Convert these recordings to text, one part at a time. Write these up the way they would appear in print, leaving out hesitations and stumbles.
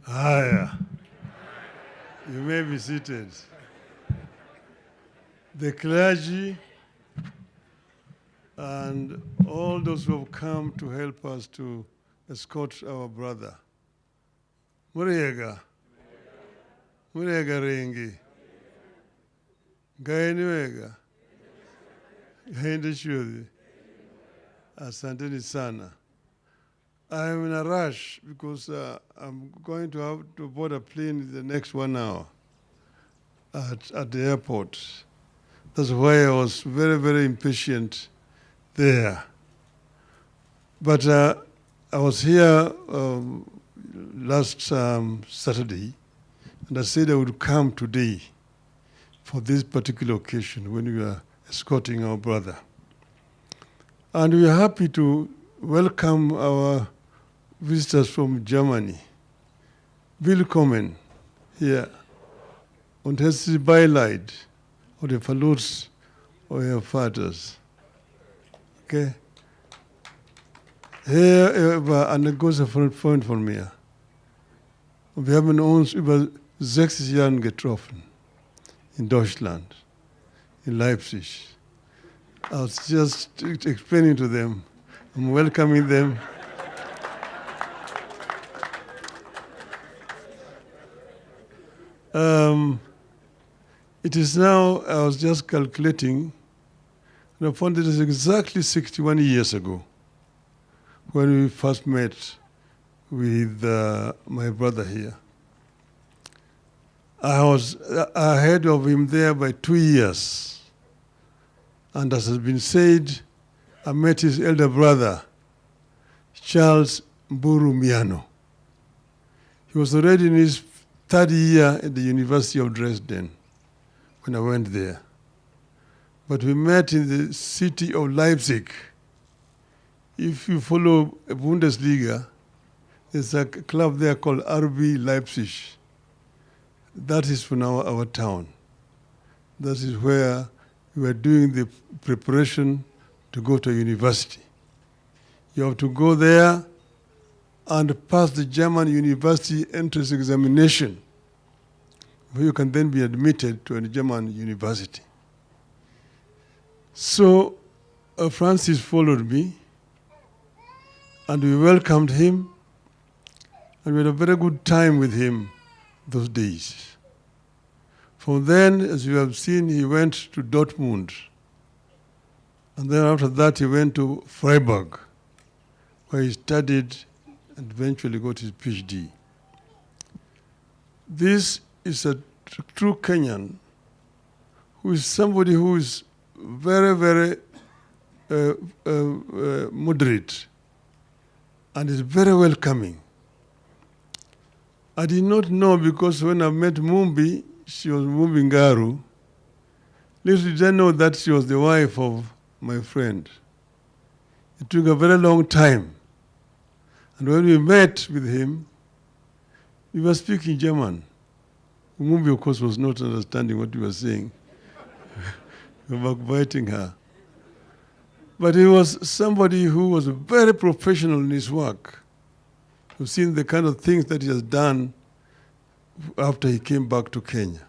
Haya, you may be seated. The clergy and all those who have come to help us to escort our brother. Muriega. Muriega rengi. Gainiwega. Gainde shudhi. Asanteni sana. I am in a rush because I'm going to have to board a plane in the next 1 hour at the airport. That's why I was very, very impatient there. But I was here last Saturday, and I said I would come today for this particular occasion when we are escorting our brother. And we are happy to welcome our visitors from Germany. Willkommen hier und herzlich Beileid oder Verlust eurer Vaters. Okay? Er war ein großer Freund von mir. Und wir haben uns über 60 Jahre getroffen in Deutschland, in Leipzig. I was just explaining to them, I'm welcoming them. It is now, I was just calculating, and I found it is exactly 61 years ago when we first met with my brother here. I was ahead of him there by 2 years. And as has been said, I met his elder brother, Charles Mburu Miano. He was already in his third year at the University of Dresden when I went there. But we met in the city of Leipzig. If you follow Bundesliga, there's a club there called RB Leipzig. That is from our town. That is where we were doing the preparation to go to university. You have to go there and pass the German university entrance examination, where you can then be admitted to a German university. So Francis followed me, and we welcomed him, and we had a very good time with him those days. From then, as you have seen, he went to Dortmund, and then after that he went to Freiburg, where he studied and eventually got his PhD. This is a true Kenyan who is somebody who is very, very moderate and is very welcoming. I did not know because when I met Mumbi, she was Mumbi Ngaru. Little did I know that she was the wife of my friend. It took a very long time. And when we met with him, we were speaking German. Mumbi, of course, was not understanding what we were saying. We were backbiting her. But he was somebody who was very professional in his work. You've seen the kind of things that he has done after he came back to Kenya.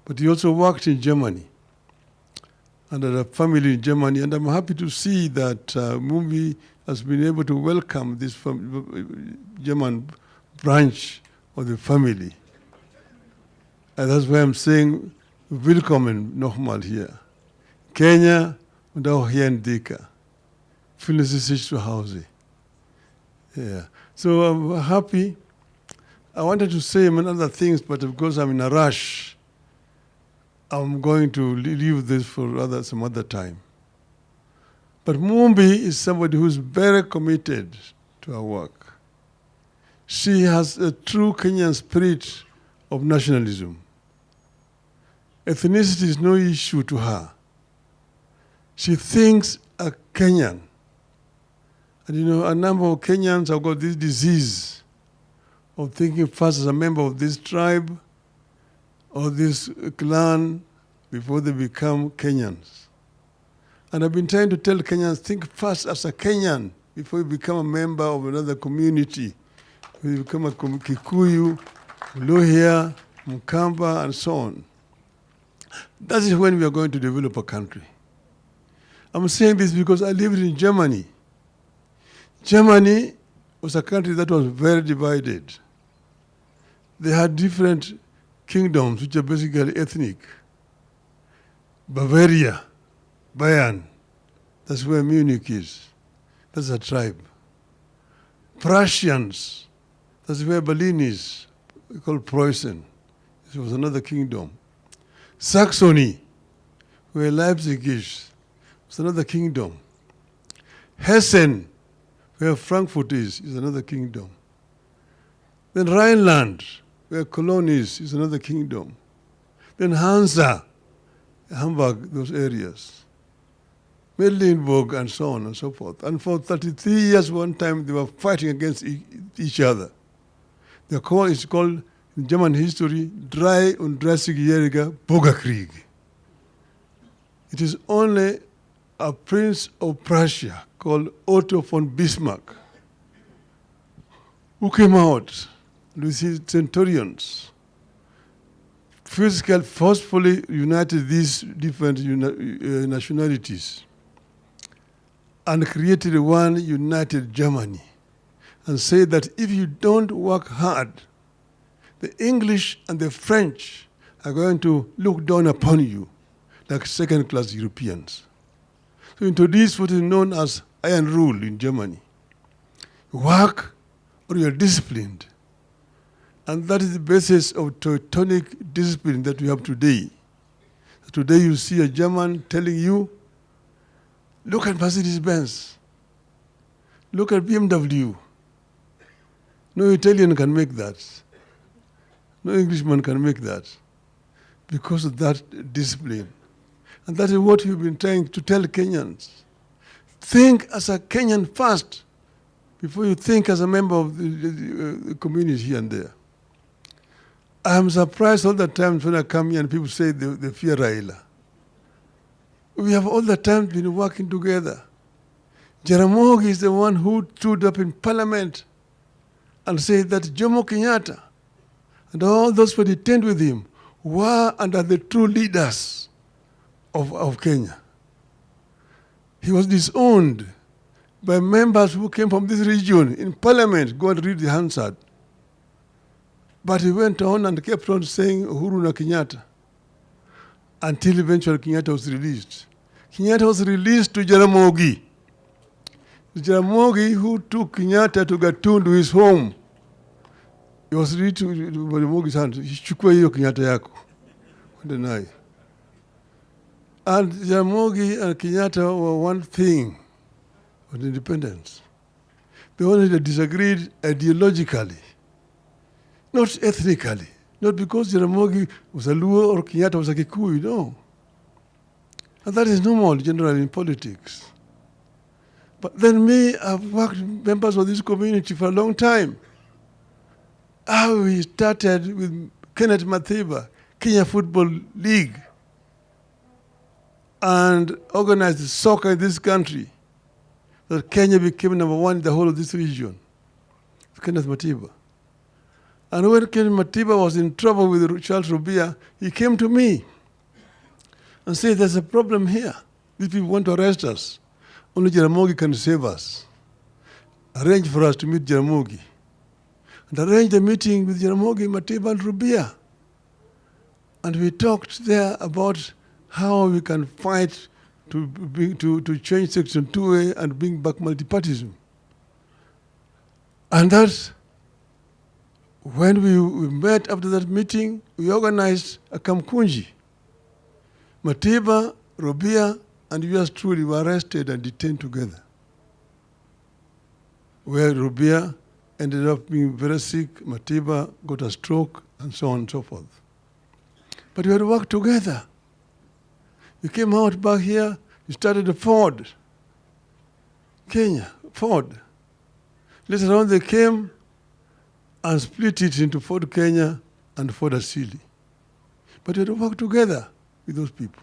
But he also worked in Germany and had a family in Germany. And I'm happy to see that Mumbi has been able to welcome this German branch of the family. And that's why I'm saying, willkommen nochmal hier. Kenya und auch hier in Thika. Fühlen Sie sich zu Hause. Yeah. So I'm happy. I wanted to say many other things, but because I'm in a rush, I'm going to leave this for some other time. But Mumbi is somebody who's very committed to her work. She has a true Kenyan spirit of nationalism. Ethnicity is no issue to her. She thinks a Kenyan. And you know, a number of Kenyans have got this disease of thinking first as a member of this tribe or this clan before they become Kenyans. And I've been trying to tell Kenyans, think first as a Kenyan before you become a member of another community We become a Kikuyu, Luhya, Mkamba, and so on. That is when we are going to develop a country. I'm saying this because I lived in Germany. Germany was a country that was very divided. They had different kingdoms, which are basically ethnic. Bavaria, Bayern, that's where Munich is. That's a tribe. Prussians, that's where Berlin is, called Preußen. This was another kingdom. Saxony, where Leipzig is, was another kingdom. Hessen, where Frankfurt is another kingdom. Then Rhineland, where Cologne is another kingdom. Then Hansa, Hamburg, those areas. Mecklenburg, and so on and so forth. And for 33 years, one time, they were fighting against each other. It's called, in German history, 33-jähriger Bürgerkrieg. It is only a prince of Prussia called Otto von Bismarck who came out with his centurions, forcefully united these different nationalities and created one united Germany, and said that if you don't work hard, the English and the French are going to look down upon you like second-class Europeans. So introduced what is known as Iron Rule in Germany. Work or you are disciplined. And that is the basis of Teutonic discipline that we have today. Today you see a German telling you, look at Mercedes-Benz, look at BMW. No Italian can make that. No Englishman can make that because of that discipline. And that is what we've been trying to tell Kenyans. Think as a Kenyan first before you think as a member of the community here and there. I'm surprised all the time when I come here and people say they fear Raila. We have all the time been working together. Jaramogi is the one who stood up in parliament and said that Jomo Kenyatta and all those who detained with him were and are the true leaders of Kenya. He was disowned by members who came from this region in parliament. Go and read the Hansard. But he went on and kept on saying Uhuru na Kenyatta until eventually Kenyatta was released. Kenyatta was released to Jaramogi. Jaramogi, who took Kenyatta to Gatundu, his home, he was released to Jaramogi's hand. Chukua hiyo Kenyatta yako. Deny. And Jaramogi and Kenyatta were one thing with independence. They only disagreed ideologically, not ethnically. Not because Jaramogi was a Luo or Kenyatta was a Kikuyu, no. And that is normal generally in politics. But then me, I've worked with members of this community for a long time. How we started with Kenneth Matiba, Kenya Football League, and organized soccer in this country, that Kenya became number one in the whole of this region. Kenneth Matiba. And when Kenneth Matiba was in trouble with Charles Rubia, he came to me and said, there's a problem here. These people want to arrest us. Only Jaramogi can save us. Arrange for us to meet Jaramogi. And arrange a meeting with Jaramogi, Matiba, and Rubia. And we talked there about how we can fight to change Section 2A and bring back multipartyism. And that's when we met after that meeting, we organized a Kamkunji. Matiba, Rubia, and yours truly were arrested and detained together. Where Rubia ended up being very sick, Matiba got a stroke, and so on and so forth. But we had worked together. We came out back here, we started a Ford. Kenya, Ford. Later on they came and split it into Ford Kenya and Ford Asili. But we had to work together with those people.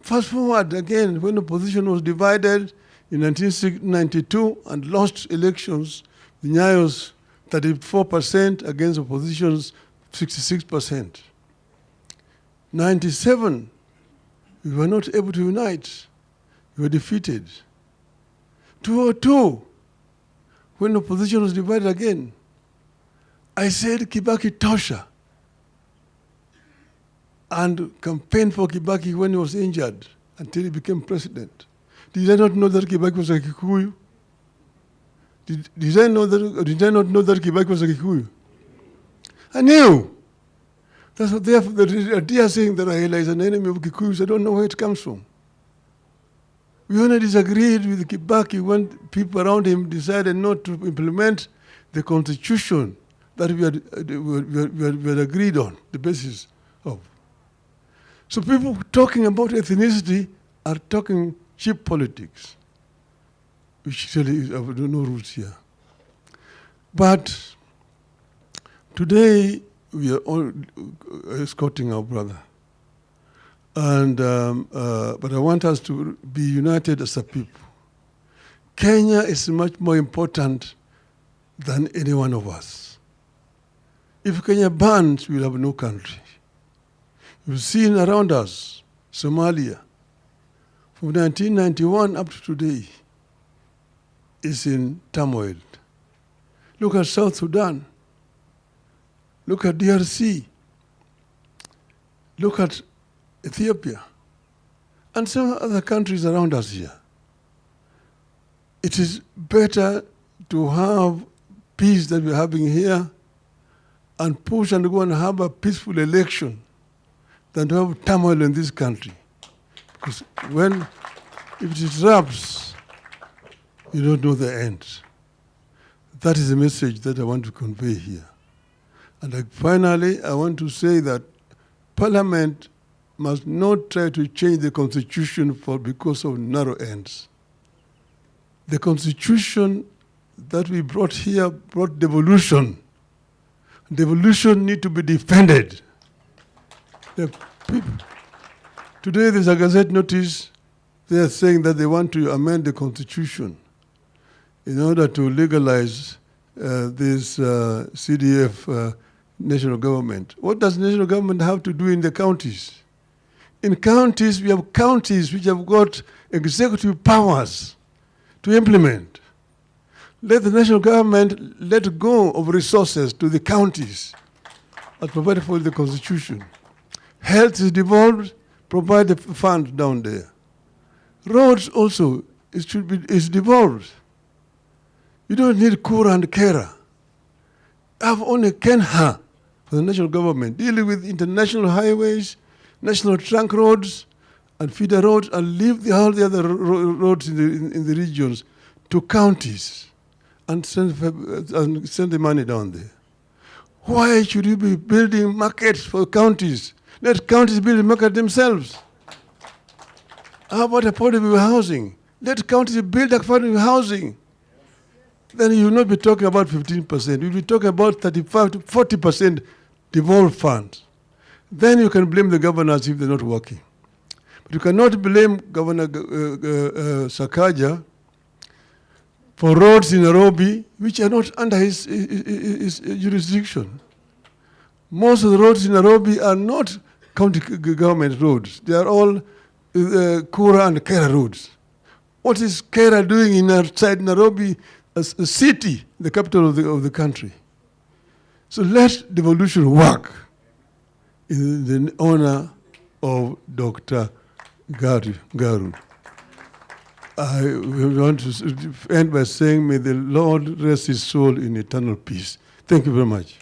Fast forward again, when the opposition was divided in 1992 and lost elections, the Nyayos 34% against opposition's 66%. 97, we were not able to unite. We were defeated. 202, when opposition was divided again, I said Kibaki tosha, and campaigned for Kibaki when he was injured until he became president. Did I not know that Kibaki was a Kikuyu? Did I not know that Kibaki was a Kikuyu? I knew. That's what therefore the idea saying that Raila is an enemy of Kikuyus, I don't know where it comes from. We only disagreed with Kibaki when people around him decided not to implement the constitution that we had agreed on, the basis of. So people talking about ethnicity are talking cheap politics, which really is of no roots here. But today we are all escorting our brother. And, but I want us to be united as a people. Kenya is much more important than any one of us. If Kenya burns, we'll have no country. You've seen around us, Somalia, from 1991 up to today, is in turmoil. Look at South Sudan. Look at DRC. Look at Ethiopia, and some other countries around us here. It is better to have peace that we're having here and push and go and have a peaceful election than to have turmoil in this country. Because if it disrupts, you don't know the end. That is the message that I want to convey here. And finally, I want to say that Parliament must not try to change the constitution because of narrow ends. The constitution that we brought here brought devolution. Devolution need to be defended. Today there's a Gazette notice, they are saying that they want to amend the constitution in order to legalize this CDF national government. What does national government have to do in the counties? In counties, we have counties which have got executive powers to implement. Let the national government let go of resources to the counties as provided for in the constitution. Health is devolved, provide the fund down there. Roads also, is devolved. You don't need Kura and Kera. Have only Kenha for the national government, dealing with international highways, national trunk roads, and feeder roads, and leave all the other roads in the regions to counties and send the money down there. Why should you be building markets for counties? Let counties build a market themselves. How about affordable housing? Let counties build affordable housing. Then you will not be talking about 15%. You'll be talking about 35 to 40% devolved funds. Then you can blame the governors if they're not working. But you cannot blame Governor Sakaja for roads in Nairobi which are not under his jurisdiction. Most of the roads in Nairobi are not county government roads. They are all Kura and Kera roads. What is Kera doing outside Nairobi as a city, the capital of the country? So let devolution work in the honor of Dr. Garu. I want to end by saying, may the Lord rest his soul in eternal peace. Thank you very much.